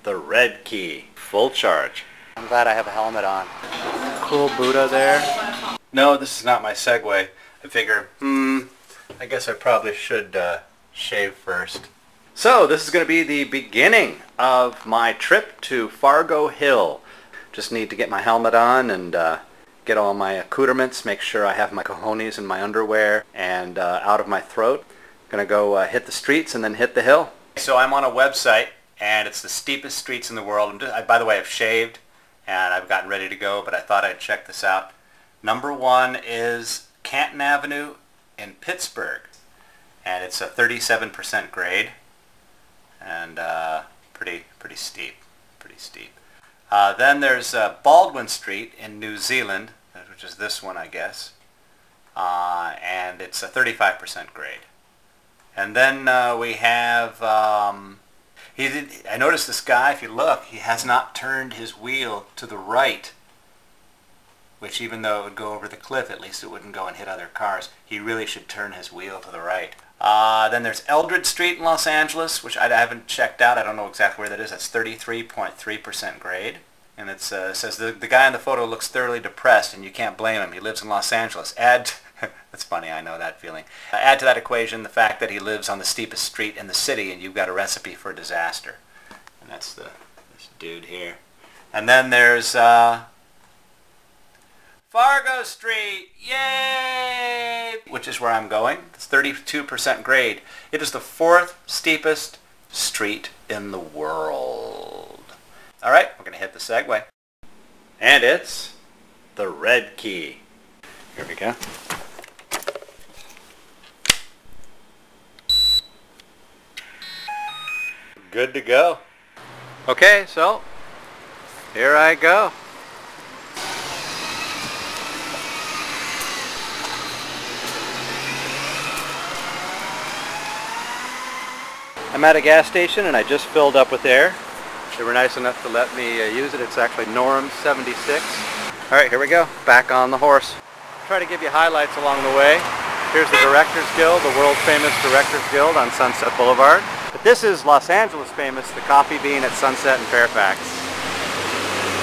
the red key. Full charge. I'm glad I have a helmet on. Cool Buddha there. No, this is not my Segway. I figure, I guess I probably should shave first. So this is going to be the beginning of my trip to Fargo Hill. Just need to get my helmet on and get all my accoutrements, make sure I have my cojones in my underwear and out of my throat. Gonna go hit the streets and then hit the hill. So I'm on a website and it's the steepest streets in the world. By the way, I've shaved and I've gotten ready to go, but I thought I'd check this out. Number one is Canton Avenue in Pittsburgh, and it's a 37% grade and pretty steep. Then there's Baldwin Street in New Zealand, which is this one, I guess, and it's a 35% grade. And then we have, I noticed this guy, if you look, he has not turned his wheel to the right, which even though it would go over the cliff, at least it wouldn't go and hit other cars. He really should turn his wheel to the right. Then there's Eldred Street in Los Angeles, which I haven't checked out. I don't know exactly where that is. That's 33.3% grade. And it says the guy in the photo looks thoroughly depressed, and you can't blame him. He lives in Los Angeles. That's funny, I know that feeling. Add to that equation the fact that he lives on the steepest street in the city, and you've got a recipe for disaster. And that's this dude here. And then there's Fargo Street, yay! Which is where I'm going. It's 32% grade. It is the 4th steepest street in the world. All right, we're going to hit the Segway. And it's the red key. Here we go. Good to go. Okay, so here I go. I'm at a gas station and I just filled up with air. They were nice enough to let me use it. It's actually Norm 76. Alright, here we go. Back on the horse. Try to give you highlights along the way. Here's the Directors Guild, the world famous Directors Guild on Sunset Boulevard. But this is Los Angeles famous, the Coffee Bean at Sunset and Fairfax.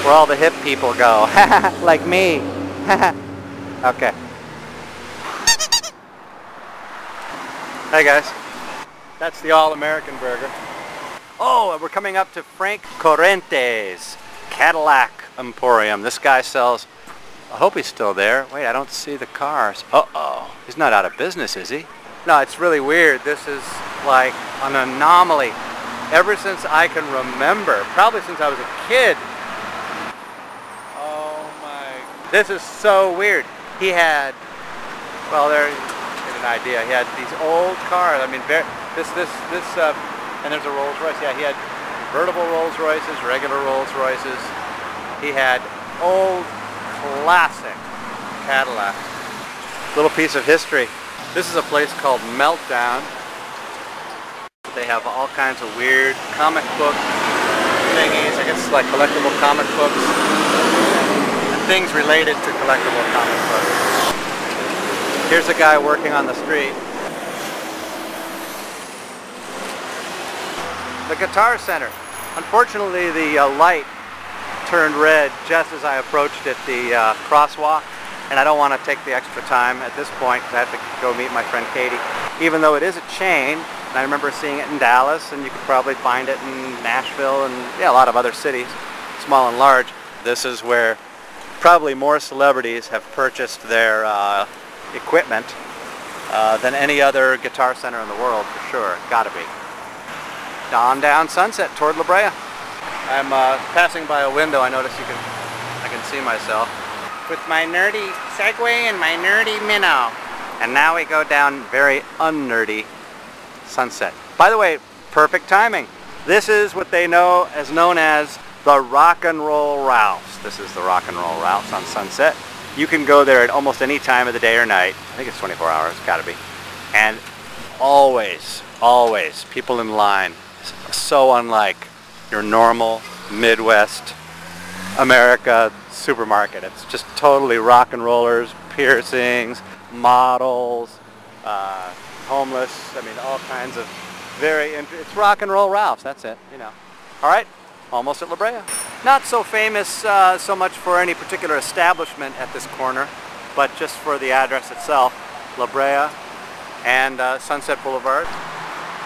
Where all the hip people go. Like me. Okay. Hey guys. That's the All-American Burger. Oh, we're coming up to Frank Corrente's Cadillac Emporium. This guy sells, I hope he's still there. Wait, I don't see the cars. Uh-oh. He's not out of business, is he? No, it's really weird. This is like an anomaly. Ever since I can remember, probably since I was a kid. Oh my, this is so weird. He had, well, there, get an idea. He had these old cars. I mean, and there's a Rolls Royce. Yeah, he had convertible Rolls Royces, regular Rolls Royces. He had old classic Cadillac. Little piece of history. This is a place called Meltdown. They have all kinds of weird comic book thingies. I guess like collectible comic books and things related to collectible comic books. Here's a guy working on the street. The Guitar Center. Unfortunately, the light turned red just as I approached it, the crosswalk, and I don't want to take the extra time at this point because I have to go meet my friend Katie. Even though it is a chain, and I remember seeing it in Dallas, and you could probably find it in Nashville and yeah, a lot of other cities, small and large. This is where probably more celebrities have purchased their equipment than any other Guitar Center in the world, for sure. Gotta be. On down Sunset toward La Brea. I'm passing by a window. I notice I can see myself with my nerdy Segway and my nerdy minnow. And now we go down very unnerdy Sunset. By the way, perfect timing. This is what they know as known as the Rock and Roll Ralphs. This is the Rock and Roll Ralphs on Sunset. You can go there at almost any time of the day or night. I think it's 24 hours, gotta be. And always, people in line. So unlike your normal Midwest America supermarket. It's just totally rock and rollers, piercings, models, homeless. I mean, all kinds of it's Rock and Roll Ralphs. That's it, you know. All right, almost at La Brea. Not so famous so much for any particular establishment at this corner, but just for the address itself, La Brea and Sunset Boulevard.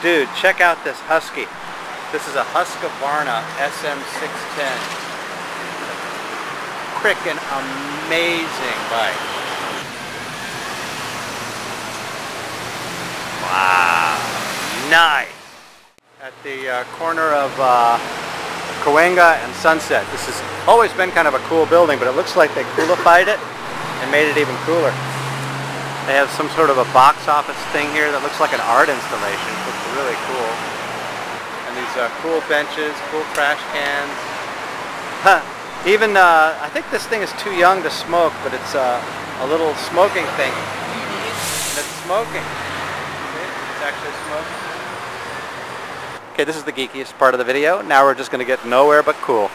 Dude, check out this Husky. This is a Husqvarna SM610. Frickin' amazing bike. Wow, nice. At the corner of Cahuenga and Sunset. This has always been kind of a cool building, but it looks like they coolified it and made it even cooler. They have some sort of a box office thing here that looks like an art installation. It looks really cool. And these cool benches, cool trash cans. Huh. Even, I think this thing is too young to smoke, but it's a little smoking thing. And it's smoking. See? It's actually smoking. Okay, this is the geekiest part of the video. Now we're just going to get nowhere but cool.